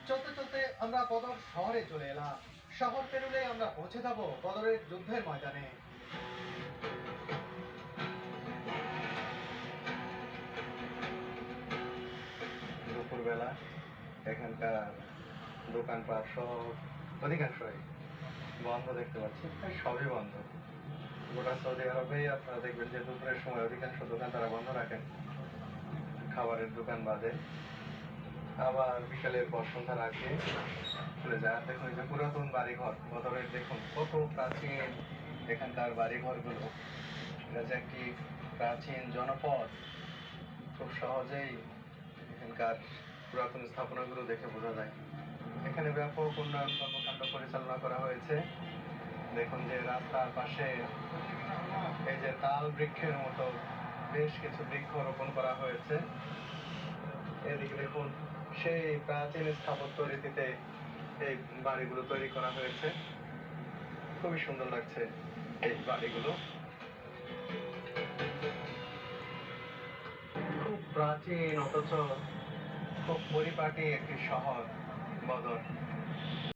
চলতে চলতে আমরা বদর শহরে চলে এলাম। শহর পেরুলে আমরা পৌঁছে যাব বদরের যুদ্ধের ময়দানে। দুপুরবেলা এখানকার দোকানপাট সব অধিকাংশই বন্ধ দেখতে পাচ্ছি, প্রায় সবই বন্ধ। গোটা সৌদি আরবেই আপনারা দেখবেন যে দুপুরের সময় অধিকাংশ দোকান তারা বন্ধ রাখেন, খাবারের দোকান বাদে। আবার বিকালের পর সন্ধ্যার আগে খুলে যায়। আর দেখুন যে পুরাতন বাড়িঘর বদরের, দেখুন কত প্রাচীন এখানকার বাড়িঘরগুলো। এটা যে একটি প্রাচীন জনপদ, খুব সহজেই এখানকার পুরাতন স্থাপনাগুলো দেখে বোঝা যায়। এখানে ব্যাপক উন্নয়ন কর্মকাণ্ড পরিচালনা করা হয়েছে। দেখুন যে রাস্তার পাশে এই যে তাল বৃক্ষের মতো বেশ কিছু বৃক্ষ রোপণ করা হয়েছে। এদিকে দেখুন সেই প্রাচীন স্থাপত্য রীতিতে এই বাড়িগুলো তৈরি করা হয়েছে। খুবই সুন্দর লাগছে এই বাড়িগুলো। খুব প্রাচীন অথচ খুব পরিপাটি একটি শহর বদর।